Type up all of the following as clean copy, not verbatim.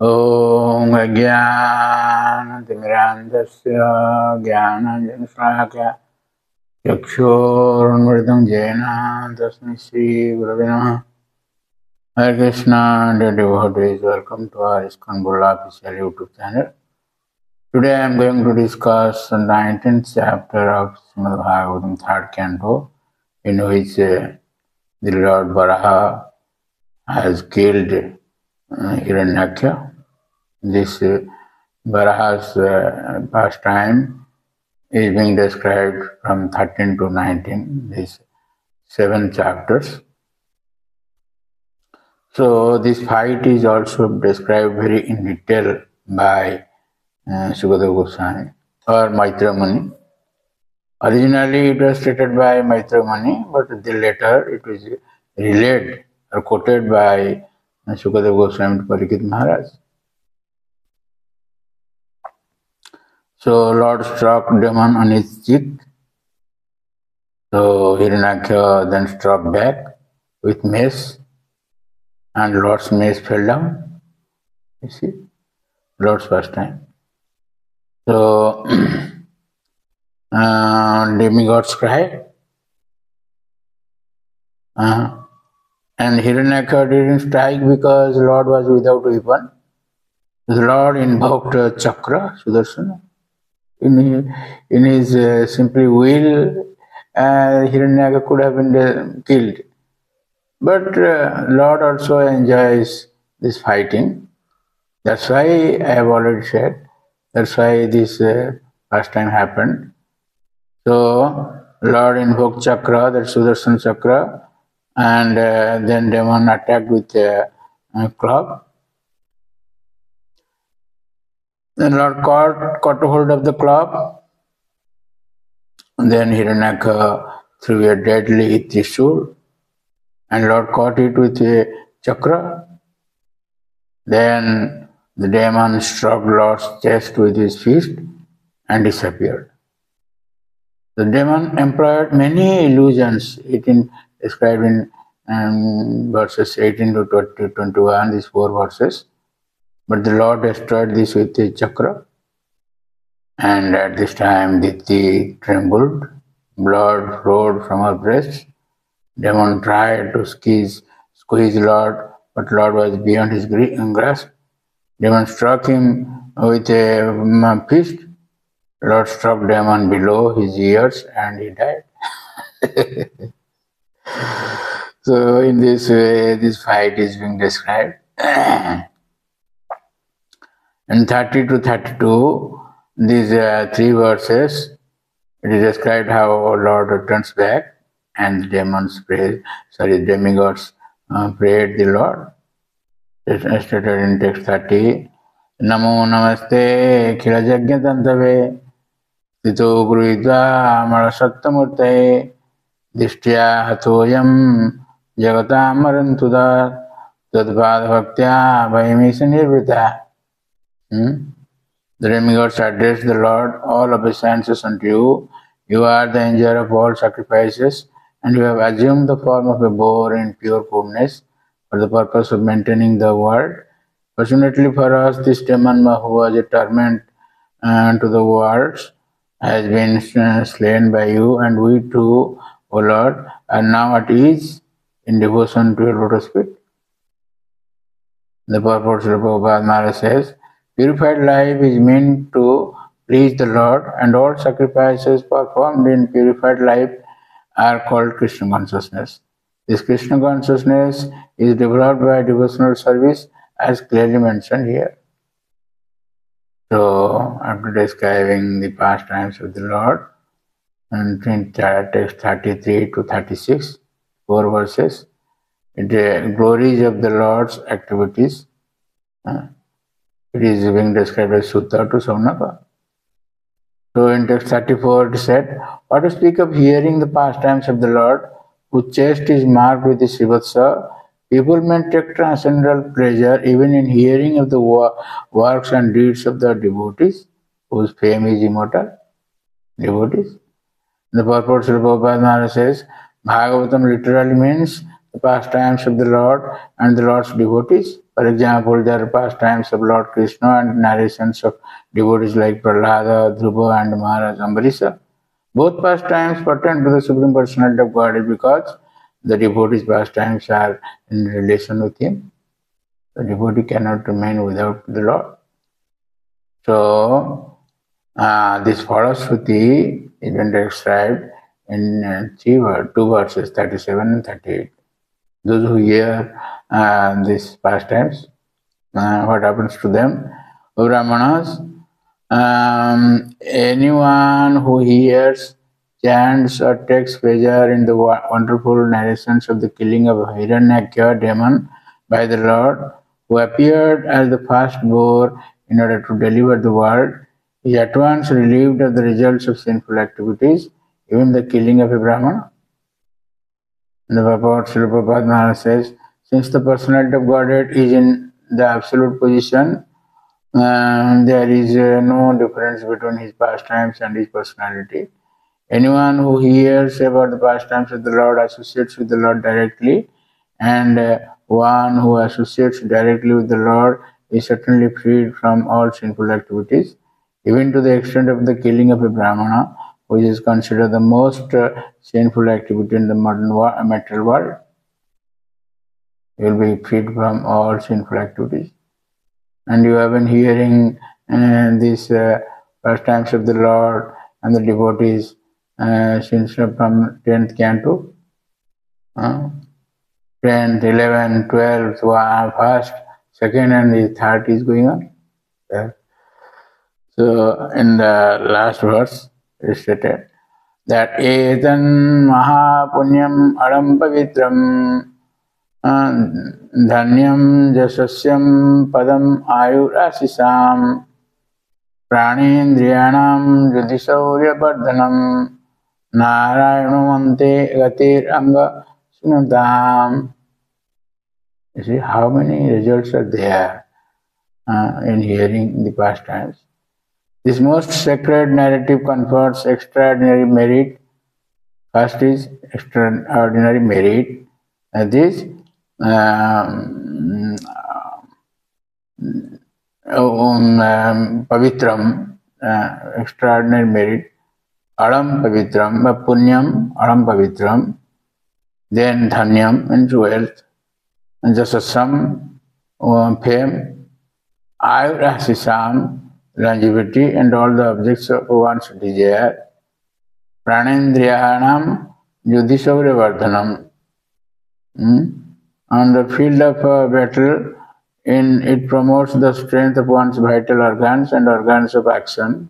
ॐ अज्ञानतिमिरान्धस्य ज्ञानाञ्जनशलाकया चक्षुरुन्मिलितं येन तस्मै श्रीगुरवे नमः। Hare Krishna, dear devotees, welcome to our Iskcon official YouTube channel. Today I am going to discuss the 19th chapter of Srimad Bhagavatam, 3rd canto, in which the Lord Varaha has killed Hiranyaksha. This Varaha's pastime is being described from 13 to 19, these 7 chapters. So this fight is also described very in detail by Sukadeva Goswami or Maitra Muni. Originally it was stated by Maitra Muni, but later it was relayed or quoted by Sukadeva Goswami to Parikshit Maharaj. So Lord struck demon on his cheek. So Hiranyaksha then struck back with mace, and Lord's mace fell down. You see, Lord's first time. So demigods cry, and Hiranyaksha didn't strike because Lord was without weapon. The Lord invoked Chakra, Sudarsana. In his simply will, Hiranyaksha could have been killed. But Lord also enjoys this fighting. That's why I have already said. That's why this first time happened. So Lord invoked Chakra, that's Sudarsana Chakra, and then demon attacked with a club. Then Lord caught hold of the club. Then Hiranyaksha threw a deadly Trishul, and Lord caught it with a chakra. Then the demon struck Lord's chest with his fist and disappeared. The demon employed many illusions. It is described in verses 18 to 21, these 4 verses. But the Lord destroyed this with a chakra. And at this time, Diti trembled. Blood flowed from her breast. Demon tried to squeeze Lord, but Lord was beyond his grasp. Demon struck him with a fist. Lord struck demon below his ears and he died. So in this way, this fight is being described. In 30 to 32, these 3 verses, it is described how Lord returns back and the demigods prayed the Lord. It is stated in text 30, Namo Namaste Khila Jagnyatantave Tito Guruidva Marasattamurte Dishtya Hatoyam Jagatam Marantuda Tadpad Bhaktya Vayamisa Nirvrita. The demigods addressed the Lord, all obeisances unto you. You are the enjoyer of all sacrifices, and you have assumed the form of a boar in pure goodness for the purpose of maintaining the world. Fortunately for us, this demon who was a torment to the worlds has been slain by you, and we too, O Lord, are now at ease in devotion to your lotus feet. The purport of Prabhupada Maharaj says, purified life is meant to please the Lord, and all sacrifices performed in purified life are called Krishna consciousness. This Krishna consciousness is developed by devotional service as clearly mentioned here. So, after describing the pastimes of the Lord, and in text 33 to 36, 4 verses, the glories of the Lord's activities, it is being described as Sutta to Saunaka. So in text 34 it said, what to speak of hearing the pastimes of the Lord, whose chest is marked with the Srivatsa, people may take transcendental pleasure even in hearing of the works and deeds of the devotees, whose fame is immortal. Devotees. The purport of Prabhupada Maharaj says, Bhagavatam literally means the pastimes of the Lord and the Lord's devotees. For example, there are pastimes of Lord Krishna and narrations of devotees like Prahlada, Dhruva and Maharaj Ambarisha. Both pastimes pertain to the Supreme Personality of Godhead because the devotee's pastimes are in relation with Him. The devotee cannot remain without the Lord. So, this Phalastuti is been described in two verses, 37 and 38. Those who hear these pastimes, what happens to them? O Brahmanas, anyone who hears, chants or takes pleasure in the wonderful narrations of the killing of Hiranyakya demon by the Lord, who appeared as the first boar in order to deliver the world, is at once relieved of the results of sinful activities, even the killing of a Brahmana. The purport, Srila Prabhupada Maharaj says, since the personality of Godhead is in the absolute position, there is no difference between his pastimes and his personality. Anyone who hears about the pastimes of the Lord associates with the Lord directly, and one who associates directly with the Lord is certainly freed from all sinful activities, even to the extent of the killing of a Brahmana, which is considered the most sinful activity in the modern material world. You will be freed from all sinful activities. And you have been hearing these pastimes of the Lord and the devotees since from 10th canto, 10th, 11th, 12th, 1st, 2nd and the 3rd is going on. So in the last verse it is stated that etan mahapunyam aram pavitram धन्यम जशस्यम Padma आयुराशिषाम प्राणेन्द्रियाणाम युधिशौर्यवर्धनम नारायणमन्ते गतिरंग सुनताम. You see how many results are there in hearing the pastimes. This most sacred narrative confers extraordinary merit. First is extraordinary merit. This pavitram, extraordinary merit, aram pavitram, punyam, aram pavitram, then dhanyam, means wealth, and jasasam, fame, ayurasisam, longevity, and all the objects of one's desire, pranendriyanam, yudhishaurya vardhanam. On the field of battle, it promotes the strength of one's vital organs and organs of action.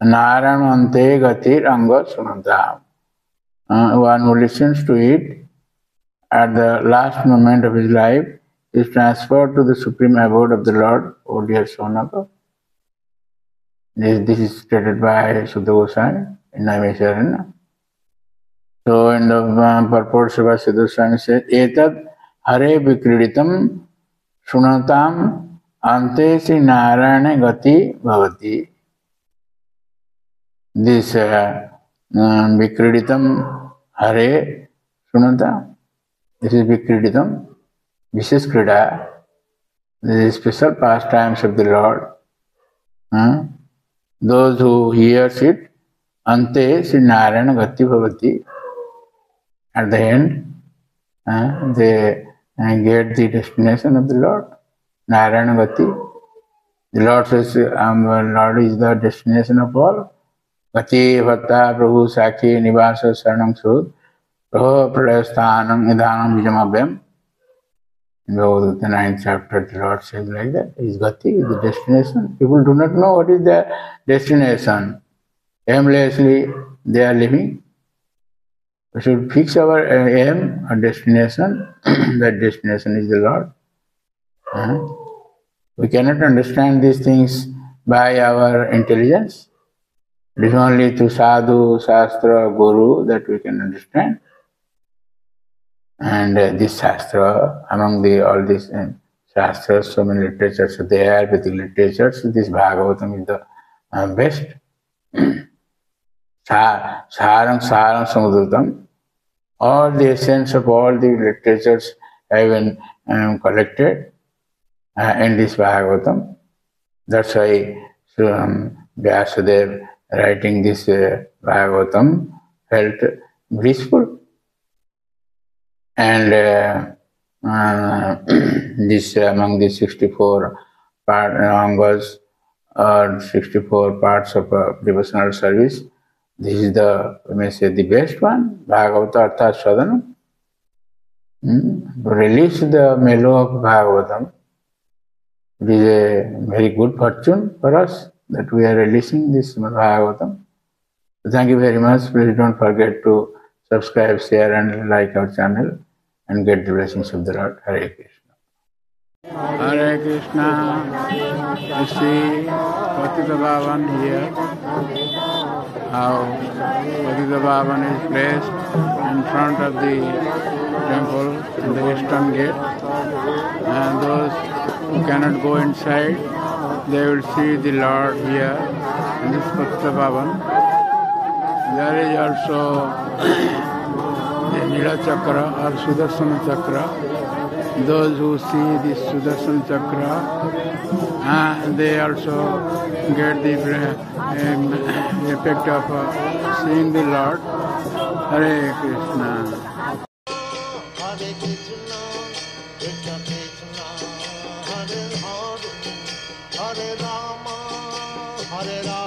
Naranante gatir anga sunanta. One who listens to it at the last moment of his life is transferred to the supreme abode of the Lord, O dear Sonaka. This is stated by Shuddha Goswami in Naimisharanya. So in the purport, Srila Siddha Goswami says, Etad hare vikriditam sunatam ante Sri Narayana gati bhavati. This vikriditam hare sunata, this is vikriditam, Vishes krida, this is special pastimes of the Lord. Those who hears it, ante Sri Narayana gati bhavati. At the end, they get the destination of the Lord, Narayana Gati. The Lord says, Lord is the destination of all. Gati, Bhatta, Prabhu, Sakhi, Nivasa, Saranam, Sud, Praho, Prayasthanam, Idhanam, Vijamabhyam. In the 9th chapter, the Lord says like that. Is Gati, is the destination. People do not know what is their destination. Aimlessly, they are living. We should fix our aim, our destination. That destination is the Lord. We cannot understand these things by our intelligence. It is only through sadhu, shastra, guru that we can understand. And this shastra, among all these shastras, so many literatures are there, Vedic literatures. This Bhagavatam is the best. Sarang Samudrutam. All the essence of all the literatures have been collected in this Bhagavatam. That's why Vyasadeva writing this Bhagavatam felt blissful. And this among the 64 angas or 64 parts of devotional service, this is the, we may say, the best one, Bhagavata Arthat Sadhanam. To release the mellow of Bhagavatam, it is a very good fortune for us that we are releasing this Bhagavatam. Thank you very much. Please don't forget to subscribe, share and like our channel and get the blessings of the Lord. Hare Krishna. Hare Krishna. You see Patita Bhavan here. How Patita Bhavan is placed in front of the temple in the eastern gate. And those who cannot go inside, they will see the Lord here in this Patita Bhavan. There is also the Nila Chakra or Sudarsana Chakra. Those who see this Sudarsana Chakra, they also get the effect of seeing the Lord. Hare Krishna. Hare Krishna, Krishna Krishna, Hare Hare, Hare Rama, Hare Rama.